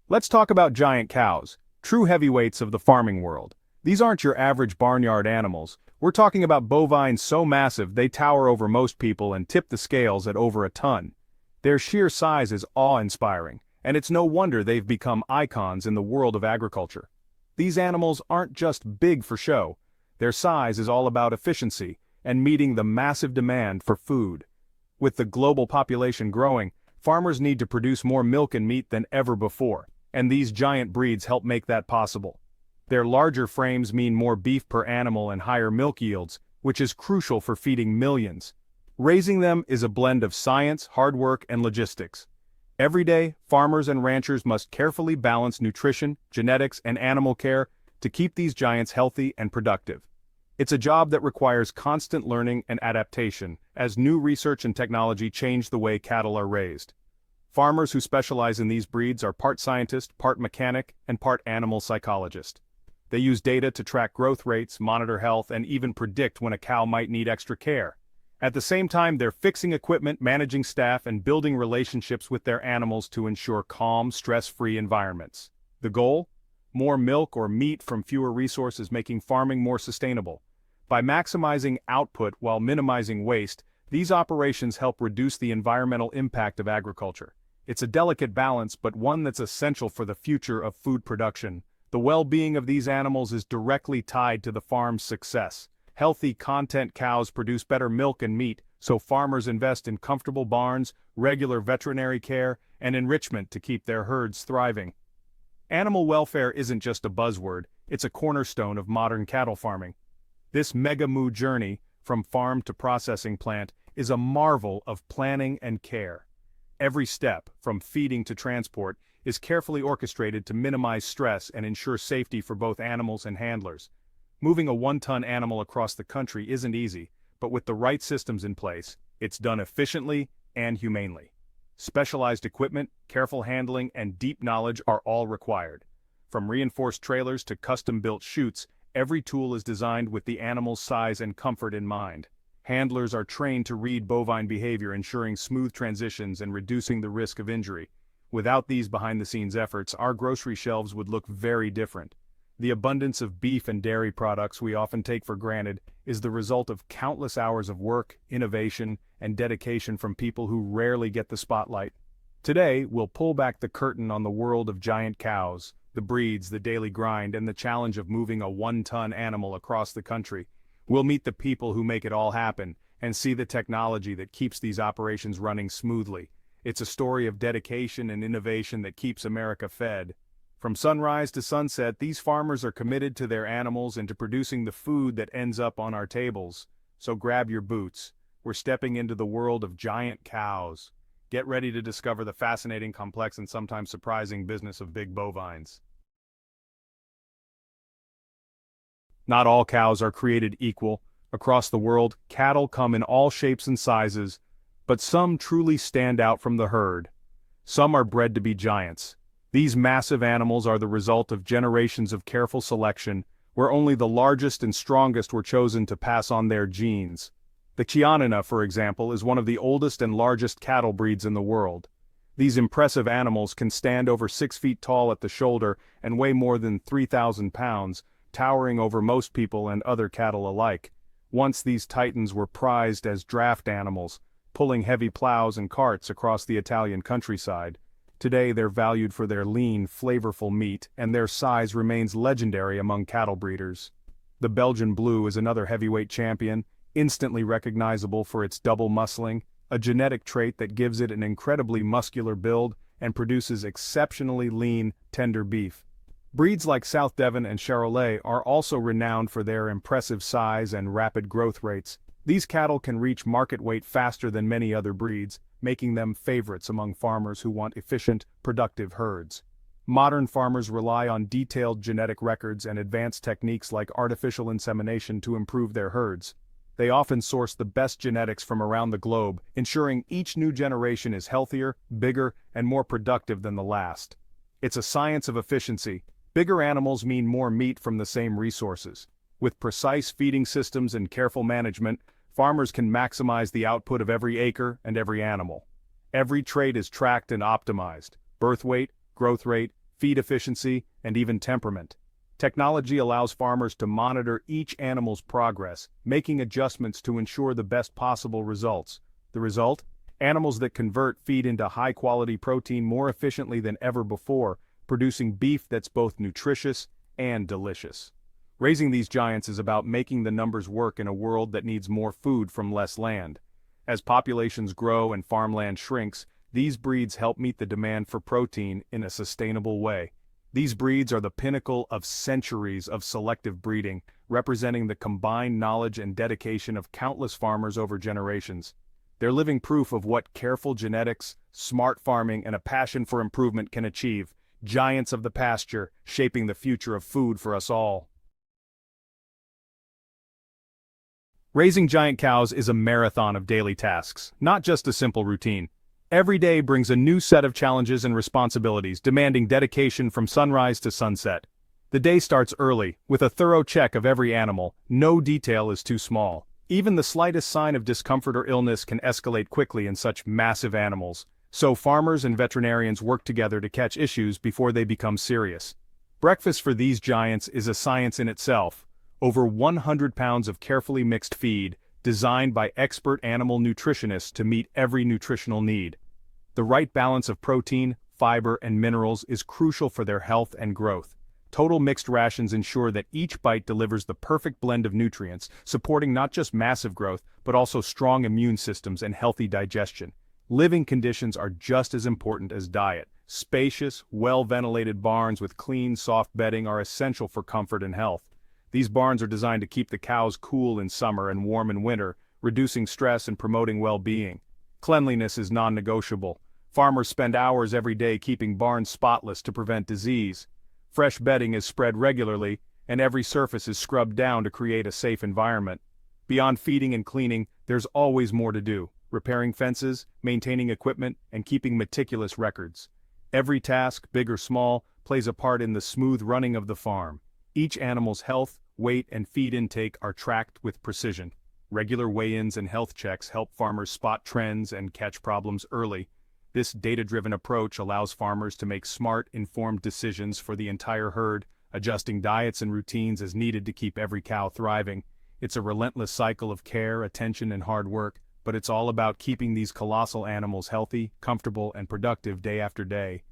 Let's talk about giant cows, true heavyweights of the farming world. These aren't your average barnyard animals. We're talking about bovines so massive they tower over most people and tip the scales at over a ton. Their sheer size is awe-inspiring, and it's no wonder they've become icons in the world of agriculture. These animals aren't just big for show. Their size is all about efficiency and meeting the massive demand for food. With the global population growing, farmers need to produce more milk and meat than ever before, and these giant breeds help make that possible. Their larger frames mean more beef per animal and higher milk yields, which is crucial for feeding millions. Raising them is a blend of science, hard work, and logistics. Every day, farmers and ranchers must carefully balance nutrition, genetics, and animal care to keep these giants healthy and productive. It's a job that requires constant learning and adaptation, as new research and technology change the way cattle are raised. Farmers who specialize in these breeds are part scientist, part mechanic, and part animal psychologist. They use data to track growth rates, monitor health, and even predict when a cow might need extra care. At the same time, they're fixing equipment, managing staff, and building relationships with their animals to ensure calm, stress-free environments. The goal? More milk or meat from fewer resources, making farming more sustainable. By maximizing output while minimizing waste, these operations help reduce the environmental impact of agriculture. It's a delicate balance, but one that's essential for the future of food production. The well-being of these animals is directly tied to the farm's success. Healthy, content cows produce better milk and meat, so farmers invest in comfortable barns, regular veterinary care, and enrichment to keep their herds thriving. Animal welfare isn't just a buzzword, it's a cornerstone of modern cattle farming. This mega-moo journey, from farm to processing plant, is a marvel of planning and care. Every step, from feeding to transport, is carefully orchestrated to minimize stress and ensure safety for both animals and handlers. Moving a one-ton animal across the country isn't easy, but with the right systems in place, it's done efficiently and humanely. Specialized equipment, careful handling, and deep knowledge are all required. From reinforced trailers to custom-built chutes, every tool is designed with the animal's size and comfort in mind. Handlers are trained to read bovine behavior, ensuring smooth transitions and reducing the risk of injury. Without these behind-the-scenes efforts, our grocery shelves would look very different. The abundance of beef and dairy products we often take for granted is the result of countless hours of work, innovation, and dedication from people who rarely get the spotlight. Today, we'll pull back the curtain on the world of giant cows, the breeds, the daily grind, and the challenge of moving a one-ton animal across the country. We'll meet the people who make it all happen, and see the technology that keeps these operations running smoothly. It's a story of dedication and innovation that keeps America fed. From sunrise to sunset, these farmers are committed to their animals and to producing the food that ends up on our tables. So grab your boots. We're stepping into the world of giant cows. Get ready to discover the fascinating, complex, and sometimes surprising business of big bovines. Not all cows are created equal. Across the world, cattle come in all shapes and sizes, but some truly stand out from the herd. Some are bred to be giants. These massive animals are the result of generations of careful selection, where only the largest and strongest were chosen to pass on their genes. The Chianina, for example, is one of the oldest and largest cattle breeds in the world. These impressive animals can stand over 6 feet tall at the shoulder and weigh more than 3,000 pounds, towering over most people and other cattle alike. Once these titans were prized as draft animals, pulling heavy plows and carts across the Italian countryside. Today they're valued for their lean, flavorful meat, and their size remains legendary among cattle breeders. The Belgian Blue is another heavyweight champion, instantly recognizable for its double muscling, a genetic trait that gives it an incredibly muscular build and produces exceptionally lean, tender beef. Breeds like South Devon and Charolais are also renowned for their impressive size and rapid growth rates. These cattle can reach market weight faster than many other breeds, making them favorites among farmers who want efficient, productive herds. Modern farmers rely on detailed genetic records and advanced techniques like artificial insemination to improve their herds. They often source the best genetics from around the globe, ensuring each new generation is healthier, bigger, and more productive than the last. It's a science of efficiency. Bigger animals mean more meat from the same resources. With precise feeding systems and careful management, farmers can maximize the output of every acre and every animal. Every trait is tracked and optimized: birth weight, growth rate, feed efficiency, and even temperament. Technology allows farmers to monitor each animal's progress, making adjustments to ensure the best possible results. The result? Animals that convert feed into high-quality protein more efficiently than ever before, producing beef that's both nutritious and delicious. Raising these giants is about making the numbers work in a world that needs more food from less land. As populations grow and farmland shrinks, these breeds help meet the demand for protein in a sustainable way. These breeds are the pinnacle of centuries of selective breeding, representing the combined knowledge and dedication of countless farmers over generations. They're living proof of what careful genetics, smart farming, and a passion for improvement can achieve. Giants of the pasture, shaping the future of food for us all. Raising giant cows is a marathon of daily tasks, not just a simple routine. Every day brings a new set of challenges and responsibilities, demanding dedication from sunrise to sunset. The day starts early, with a thorough check of every animal. No detail is too small. Even the slightest sign of discomfort or illness can escalate quickly in such massive animals, so farmers and veterinarians work together to catch issues before they become serious. Breakfast for these giants is a science in itself. Over 100 pounds of carefully mixed feed, designed by expert animal nutritionists to meet every nutritional need. The right balance of protein, fiber, and minerals is crucial for their health and growth. Total mixed rations ensure that each bite delivers the perfect blend of nutrients, supporting not just massive growth, but also strong immune systems and healthy digestion. Living conditions are just as important as diet. Spacious, well-ventilated barns with clean, soft bedding are essential for comfort and health. These barns are designed to keep the cows cool in summer and warm in winter, reducing stress and promoting well-being. Cleanliness is non-negotiable. Farmers spend hours every day keeping barns spotless to prevent disease. Fresh bedding is spread regularly, and every surface is scrubbed down to create a safe environment. Beyond feeding and cleaning, there's always more to do: repairing fences, maintaining equipment, and keeping meticulous records. Every task, big or small, plays a part in the smooth running of the farm. Each animal's health, weight, and feed intake are tracked with precision. Regular weigh-ins and health checks help farmers spot trends and catch problems early. This data-driven approach allows farmers to make smart, informed decisions for the entire herd, adjusting diets and routines as needed to keep every cow thriving. It's a relentless cycle of care, attention, and hard work, but it's all about keeping these colossal animals healthy, comfortable, and productive day after day.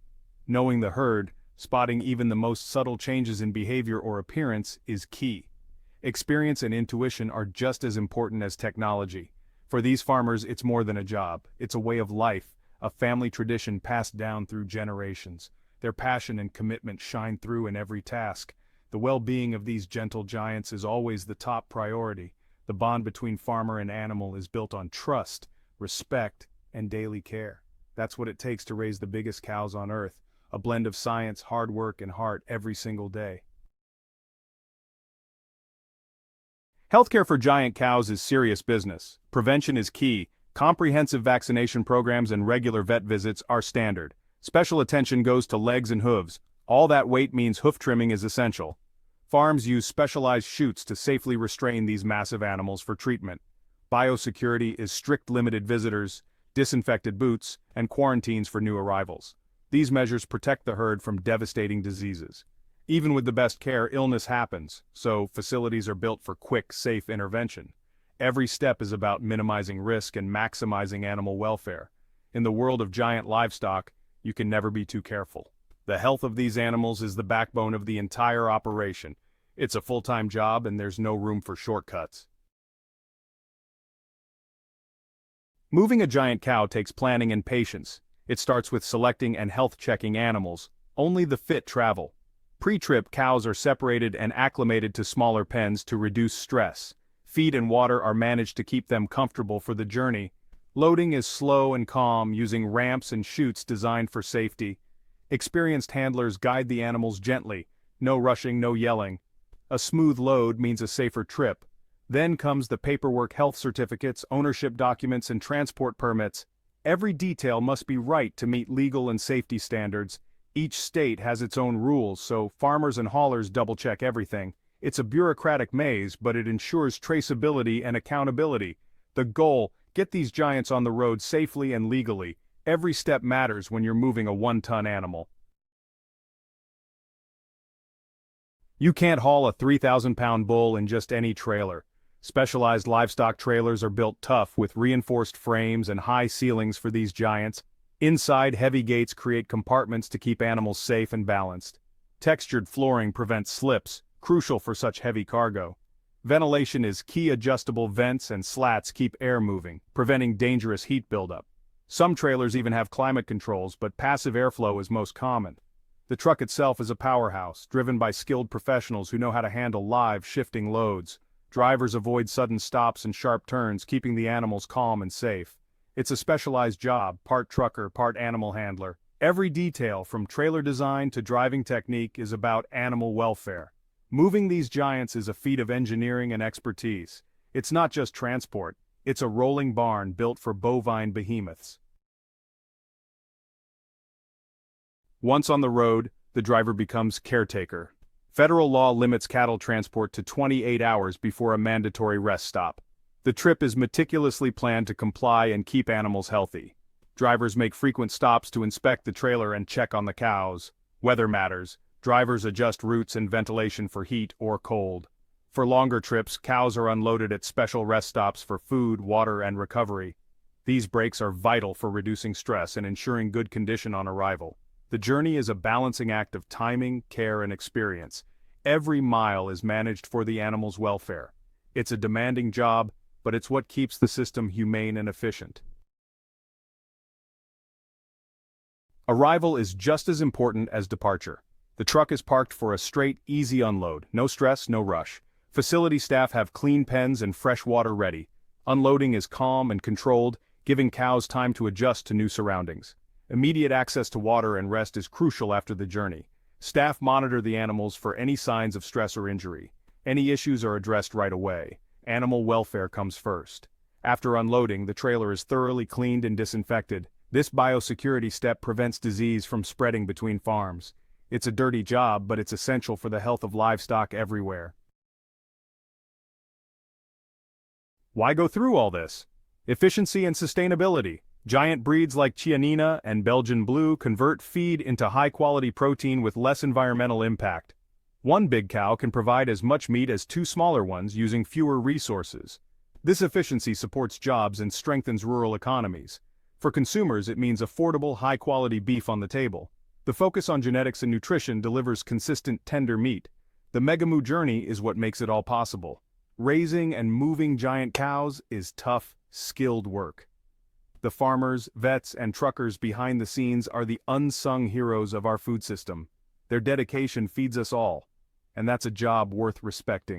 Knowing the herd, spotting even the most subtle changes in behavior or appearance, is key. Experience and intuition are just as important as technology. For these farmers, it's more than a job. It's a way of life, a family tradition passed down through generations. Their passion and commitment shine through in every task. The well-being of these gentle giants is always the top priority. The bond between farmer and animal is built on trust, respect, and daily care. That's what it takes to raise the biggest cows on earth. A blend of science, hard work, and heart every single day. Healthcare for giant cows is serious business. Prevention is key. Comprehensive vaccination programs and regular vet visits are standard. Special attention goes to legs and hooves. All that weight means hoof trimming is essential. Farms use specialized chutes to safely restrain these massive animals for treatment. Biosecurity is strict limited visitors, disinfected boots, and quarantines for new arrivals. These measures protect the herd from devastating diseases. Even with the best care, illness happens, so facilities are built for quick, safe intervention. Every step is about minimizing risk and maximizing animal welfare. In the world of giant livestock, you can never be too careful. The health of these animals is the backbone of the entire operation. It's a full-time job and there's no room for shortcuts. Moving a giant cow takes planning and patience. It starts with selecting and health-checking animals. Only the fit travel. Pre-trip, cows are separated and acclimated to smaller pens to reduce stress. Feed and water are managed to keep them comfortable for the journey. Loading is slow and calm, using ramps and chutes designed for safety. Experienced handlers guide the animals gently. No rushing, no yelling. A smooth load means a safer trip. Then comes the paperwork: health certificates, ownership documents, and transport permits. Every detail must be right to meet legal and safety standards. Each state has its own rules, so farmers and haulers double-check everything. It's a bureaucratic maze, but it ensures traceability and accountability. The goal: get these giants on the road safely and legally. Every step matters when you're moving a 1-ton animal. You can't haul a 3,000-pound bull in just any trailer. Specialized livestock trailers are built tough with reinforced frames and high ceilings for these giants. Inside, heavy gates create compartments to keep animals safe and balanced. Textured flooring prevents slips, crucial for such heavy cargo. Ventilation is key. Adjustable vents and slats keep air moving, preventing dangerous heat buildup. Some trailers even have climate controls, but passive airflow is most common. The truck itself is a powerhouse, driven by skilled professionals who know how to handle live, shifting loads. Drivers avoid sudden stops and sharp turns, keeping the animals calm and safe. It's a specialized job, part trucker, part animal handler. Every detail, from trailer design to driving technique, is about animal welfare. Moving these giants is a feat of engineering and expertise. It's not just transport, it's a rolling barn built for bovine behemoths. Once on the road, the driver becomes caretaker. Federal law limits cattle transport to 28 hours before a mandatory rest stop. The trip is meticulously planned to comply and keep animals healthy. Drivers make frequent stops to inspect the trailer and check on the cows. Weather matters. Drivers adjust routes and ventilation for heat or cold. For longer trips, cows are unloaded at special rest stops for food, water, and recovery. These breaks are vital for reducing stress and ensuring good condition on arrival. The journey is a balancing act of timing, care, and experience. Every mile is managed for the animal's welfare. It's a demanding job, but it's what keeps the system humane and efficient. Arrival is just as important as departure. The truck is parked for a straight, easy unload. No stress, no rush. Facility staff have clean pens and fresh water ready. Unloading is calm and controlled, giving cows time to adjust to new surroundings. Immediate access to water and rest is crucial after the journey. Staff monitor the animals for any signs of stress or injury. Any issues are addressed right away. Animal welfare comes first. After unloading, the trailer is thoroughly cleaned and disinfected. This biosecurity step prevents disease from spreading between farms. It's a dirty job, but it's essential for the health of livestock everywhere. Why go through all this? Efficiency and sustainability. Giant breeds like Chianina and Belgian Blue convert feed into high-quality protein with less environmental impact. One big cow can provide as much meat as two smaller ones using fewer resources. This efficiency supports jobs and strengthens rural economies. For consumers, it means affordable, high-quality beef on the table. The focus on genetics and nutrition delivers consistent, tender meat. The Megamoo journey is what makes it all possible. Raising and moving giant cows is tough, skilled work. The farmers, vets, and truckers behind the scenes are the unsung heroes of our food system. Their dedication feeds us all, and that's a job worth respecting.